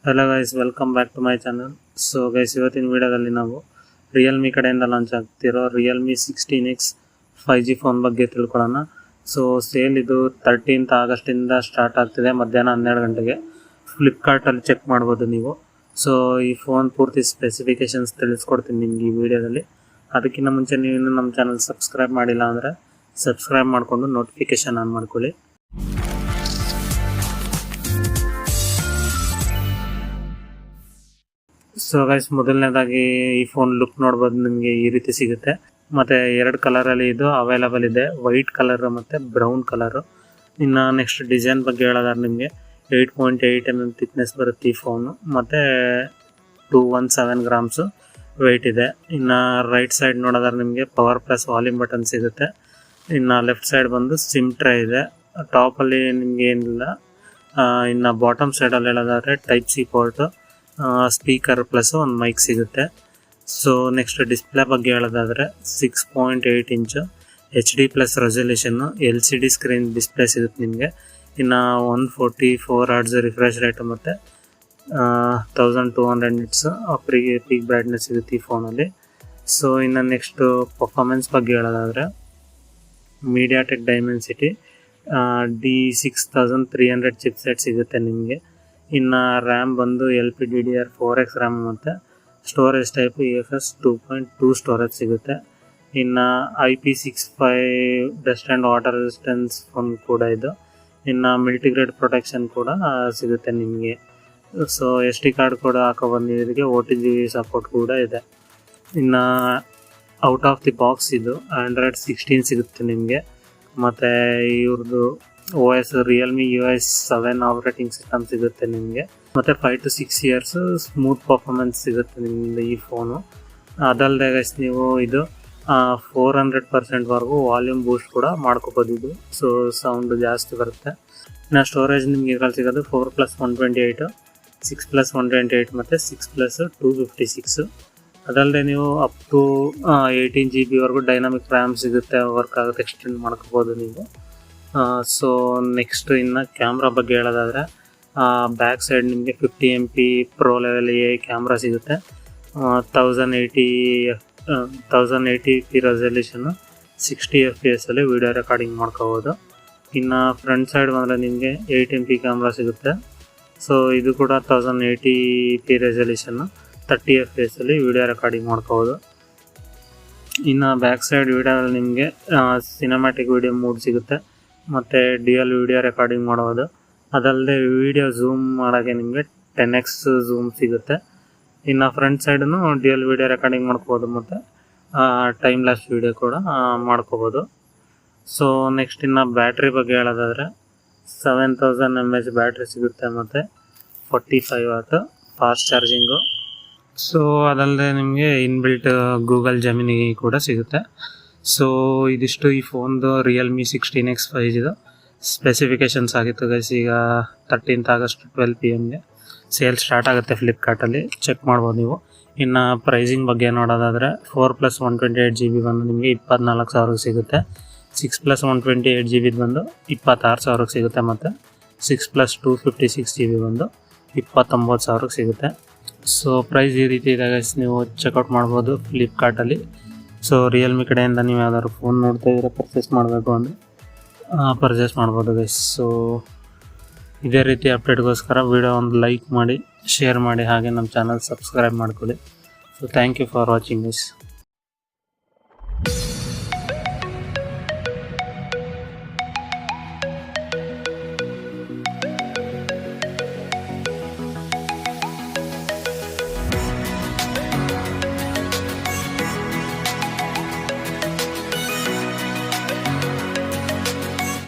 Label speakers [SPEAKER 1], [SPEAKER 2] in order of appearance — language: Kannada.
[SPEAKER 1] Hello guys, welcome back to my channel. So guys, ಇವತ್ತಿನ ವಿಡಿಯೋದಲ್ಲಿ ನಾವು ರಿಯಲ್ಮಿ ಕಡೆಯಿಂದ ಲಾಂಚ್ ಆಗ್ತಿರೋ ರಿಯಲ್ಮಿ 16X 5G ಫೋನ್ ಬಗ್ಗೆ ತಿಳ್ಕೊಳ್ಳೋಣ. ಸೊ ಸೇಲ್ ಇದು 13th ಆಗಸ್ಟಿಂದ ಸ್ಟಾರ್ಟ್ ಆಗ್ತಿದೆ, ಮಧ್ಯಾಹ್ನ 12 ಗಂಟೆಗೆ. ಫ್ಲಿಪ್ಕಾರ್ಟಲ್ಲಿ ಚೆಕ್ ಮಾಡ್ಬೋದು ನೀವು. ಸೊ ಈ ಫೋನ್ ಪೂರ್ತಿ ಸ್ಪೆಸಿಫಿಕೇಶನ್ಸ್ ತಿಳಿಸ್ಕೊಡ್ತೀನಿ ನಿಮ್ಗೆ ಈ ವಿಡಿಯೋದಲ್ಲಿ. ಅದಕ್ಕಿಂತ ಮುಂಚೆ ನೀವು ಇನ್ನೂ ನಮ್ಮ ಚಾನಲ್ ಸಬ್ಸ್ಕ್ರೈಬ್ ಮಾಡಿಲ್ಲ ಅಂದರೆ ಸಬ್ಸ್ಕ್ರೈಬ್ ಮಾಡಿಕೊಂಡು ನೋಟಿಫಿಕೇಶನ್ ಆನ್ ಮಾಡ್ಕೊಳ್ಳಿ. ಸೊ ಗೈಸ್, ಮೊದಲನೇದಾಗಿ ಈ ಫೋನ್ ಲುಕ್ ನೋಡ್ಬೋದು, ನಿಮಗೆ ಈ ರೀತಿ ಸಿಗುತ್ತೆ. ಮತ್ತು 2 ಕಲರಲ್ಲಿ ಇದು ಅವೈಲಬಲ್ ಇದೆ, ವೈಟ್ ಕಲರ್ ಮತ್ತು ಬ್ರೌನ್ ಕಲರು. ಇನ್ನು ನೆಕ್ಸ್ಟ್ ಡಿಸೈನ್ ಬಗ್ಗೆ ಹೇಳೋದಾದ್ರೆ ನಿಮಗೆ 8.8 mm ಥಿಕ್ನೆಸ್ ಬರುತ್ತೆ ಈ ಫೋನು, ಮತ್ತು 217 ಗ್ರಾಮ್ಸು ವೆಯ್ಟ್ ಇದೆ. ಇನ್ನು ರೈಟ್ ಸೈಡ್ ನೋಡೋದಾದ್ರೆ ನಿಮಗೆ ಪವರ್ ಪ್ಲಸ್ ವಾಲ್ಯೂಮ್ ಬಟನ್ ಸಿಗುತ್ತೆ. ಇನ್ನು ಲೆಫ್ಟ್ ಸೈಡ್ ಬಂದು ಸಿಮ್ ಟ್ರೇ ಇದೆ. ಟಾಪಲ್ಲಿ ನಿಮ್ಗೆ ಏನಿಲ್ಲ. ಇನ್ನು ಬಾಟಮ್ ಸೈಡಲ್ಲಿ ಹೇಳೋದಾದ್ರೆ type C port, speaker plus ಒಂದು ಮೈಕ್ ಸಿಗುತ್ತೆ. ಸೊ ನೆಕ್ಸ್ಟ್ ಡಿಸ್ಪ್ಲೇ ಬಗ್ಗೆ ಹೇಳೋದಾದರೆ 6.8 ಇಂಚು HD ಪ್ಲಸ್ ರೆಸಲ್ಯೂಷನ್ನು LCD ಸ್ಕ್ರೀನ್ ಡಿಸ್ಪ್ಲೇ ಸಿಗುತ್ತೆ ನಿಮಗೆ. ಇನ್ನು 144 Hz ರಿಫ್ರೆಶ್ ರೇಟು ಮತ್ತು 1200 ನಿಟ್ಸ್ ಪೀಕ್ ಬ್ರೈಟ್ನೆಸ್ ಸಿಗುತ್ತೆ ಈ ಫೋನಲ್ಲಿ. ಸೊ ಇನ್ನು ನೆಕ್ಸ್ಟ್ ಪರ್ಫಾರ್ಮೆನ್ಸ್ ಬಗ್ಗೆ ಹೇಳೋದಾದರೆ ಮೀಡಿಯಾಟೆಕ್ ಡೈಮೆನ್ಸಿಟಿ D6300 ಚಿಪ್ಸೆಟ್ ಸಿಗುತ್ತೆ ನಿಮಗೆ. ಇನ್ನು ರ್ಯಾಮ್ ಬಂದು LPDDR4X ರ್ಯಾಮ್ ಮತ್ತು ಸ್ಟೋರೇಜ್ ಟೈಪು UFS 2.2 ಸ್ಟೋರೇಜ್ ಸಿಗುತ್ತೆ. ಇನ್ನು IP65 dust and water resistance phone ಕೂಡ ಇದು. ಇನ್ನು ಮಲ್ಟಿಗ್ರೇಡ್ ಪ್ರೊಟೆಕ್ಷನ್ ಕೂಡ ಸಿಗುತ್ತೆ ನಿಮಗೆ. ಸೊ SD ಕಾರ್ಡ್ ಕೂಡ ಹಾಕೊಬಂದು ಇದಕ್ಕೆ OTG ಸಪೋರ್ಟ್ ಕೂಡ ಇದೆ. ಇನ್ನು ಔಟ್ ಆಫ್ ದಿ ಬಾಕ್ಸ್ ಇದು Android 16 ಸಿಗುತ್ತೆ ನಿಮಗೆ. ಮತ್ತು ಇವ್ರದ್ದು OS Realme US 7 operating system ಸಿಗುತ್ತೆ ನಿಮಗೆ. ಮತ್ತು 5 to 6 ಇಯರ್ಸ್ ಸ್ಮೂತ್ ಪರ್ಫಾರ್ಮೆನ್ಸ್ ಸಿಗುತ್ತೆ ನಿಮ್ಮದು ಈ ಫೋನು. ಅದಲ್ಲದೆ ಗೈಸ್, ನೀವು ಇದು 400% ವಾಲ್ಯೂಮ್ ಬೂಸ್ಟ್ ಕೂಡ ಮಾಡ್ಕೋಬೋದು ಇದು. ಸೊ ಸೌಂಡ್ ಜಾಸ್ತಿ ಬರುತ್ತೆ. ಇನ್ನು ಸ್ಟೋರೇಜ್ ನಿಮ್ಗೆ ಇದರಲ್ಲಿ ಸಿಗೋದು 4+128, 6+128 ಮತ್ತು 6+256. ಅದಲ್ಲದೆ ನೀವು up to 18 GB dynamic RAM ಸಿಗುತ್ತೆ, ವರ್ಕ್ ಆಗುತ್ತೆ, ಎಕ್ಸ್ಟೆಂಡ್ ಮಾಡ್ಕೋಬೋದು ನೀವು. ಸೊ ನೆಕ್ಸ್ಟ್ ಇನ್ನು ಕ್ಯಾಮ್ರಾ ಬಗ್ಗೆ ಹೇಳೋದಾದರೆ ಬ್ಯಾಕ್ ಸೈಡ್ ನಿಮಗೆ 50 MP ಪ್ರೋ ಲೆವೆಲ್ ಕ್ಯಾಮ್ರಾ ಸಿಗುತ್ತೆ. 1080p ರೆಸಲ್ಯೂಷನ್ನು 60 FPS ಅಲ್ಲಿ ವಿಡಿಯೋ ರೆಕಾರ್ಡಿಂಗ್ ಮಾಡ್ಕೋಬೋದು. ಇನ್ನು ಫ್ರಂಟ್ ಸೈಡ್ ಬಂದರೆ ನಿಮಗೆ 8 MP ಕ್ಯಾಮ್ರಾ ಸಿಗುತ್ತೆ. ಸೊ ಇದು ಕೂಡ 1080p ರೆಸಲ್ಯೂಷನ್ನು 30 FPS ಅಲ್ಲಿ ವಿಡಿಯೋ ರೆಕಾರ್ಡಿಂಗ್ ಮಾಡ್ಕೋಬೋದು. ಇನ್ನು ಬ್ಯಾಕ್ ಸೈಡ್ ವಿಡಿಯೋದಲ್ಲಿ ನಿಮಗೆ ಸಿನಿಮ್ಯಾಟಿಕ್ ವಿಡಿಯೋ ಮೂಡ್ ಸಿಗುತ್ತೆ ಮತ್ತು ಡ್ಯುಯಲ್ ವಿಡಿಯೋ ರೆಕಾರ್ಡಿಂಗ್ ಮಾಡೋದು. ಅದಲ್ಲದೆ ವಿಡಿಯೋ ಝೂಮ್ ಮಾಡೋಕ್ಕೆ ನಿಮಗೆ 10x ಝೂಮ್ ಸಿಗುತ್ತೆ. ಇನ್ನು ಫ್ರಂಟ್ ಸೈಡನ್ನು ಡ್ಯುಯಲ್ ವಿಡಿಯೋ ರೆಕಾರ್ಡಿಂಗ್ ಮಾಡ್ಕೋಬೋದು ಮತ್ತು ಟೈಮ್ ಲ್ಯಾಪ್ಸ್ ವಿಡಿಯೋ ಕೂಡ ಮಾಡ್ಕೋಬೋದು. ಸೊ ನೆಕ್ಸ್ಟ್ ಇನ್ನು ಬ್ಯಾಟ್ರಿ ಬಗ್ಗೆ ಹೇಳೋದಾದರೆ 7000 mAh ಬ್ಯಾಟ್ರಿ ಸಿಗುತ್ತೆ ಮತ್ತು 45 ವಾಟ್ ಫಾಸ್ಟ್ ಚಾರ್ಜಿಂಗು. ಸೊ ಅದಲ್ಲದೆ ನಿಮಗೆ ಇನ್ಬಿಲ್ಟ್ ಗೂಗಲ್ ಜೆಮಿನಿ ಕೂಡ ಸಿಗುತ್ತೆ. ಸೊ ಇದಿಷ್ಟು ಈ ಫೋನ್ದು ರಿಯಲ್ಮಿ 16X 5G ಸ್ಪೆಸಿಫಿಕೇಷನ್ಸ್ ಆಗಿತ್ತು ಗೈಸ್. ಈಗ 13th August 12 PM sale start ಆಗುತ್ತೆ ಫ್ಲಿಪ್ಕಾರ್ಟಲ್ಲಿ, ಚೆಕ್ ಮಾಡ್ಬೋದು ನೀವು. ಇನ್ನು ಪ್ರೈಸಿಂಗ್ ಬಗ್ಗೆ ನೋಡೋದಾದರೆ 4+128 GB ಬಂದು ನಿಮಗೆ 24,000 ಸಿಗುತ್ತೆ. 6+128 GB ಬಂದು 26,000 ಸಿಗುತ್ತೆ ಮತ್ತು 6+256 GB ಬಂದು 29,000 ಸಿಗುತ್ತೆ. ಸೊ ಪ್ರೈಸ್ ಈ ರೀತಿ ಇದೆ ಗೈಸ್, ನೀವು ಚೆಕ್ಔಟ್ ಮಾಡ್ಬೋದು ಫ್ಲಿಪ್ಕಾರ್ಟಲ್ಲಿ. ಸೊ ರಿಯಲ್ಮಿ ಕಡೆಯಿಂದ ನೀವು ಯಾವ್ದಾದ್ರು ಫೋನ್ ನೋಡ್ತಾ ಇದ್ರೆ ಪರ್ಚೇಸ್ ಮಾಡಬೇಕು ಅಂದರೆ ಪರ್ಚೇಸ್ ಮಾಡ್ಬೋದು ಗೈಸ್. ಸೊ ಇದೇ ರೀತಿ ಅಪ್ಡೇಟ್ಗೋಸ್ಕರ ವಿಡಿಯೋ ಒಂದು ಲೈಕ್ ಮಾಡಿ, ಶೇರ್ ಮಾಡಿ, ಹಾಗೆ ನಮ್ಮ ಚಾನಲ್ ಸಬ್ಸ್ಕ್ರೈಬ್ ಮಾಡ್ಕೊಳ್ಳಿ. So thank you for watching guys.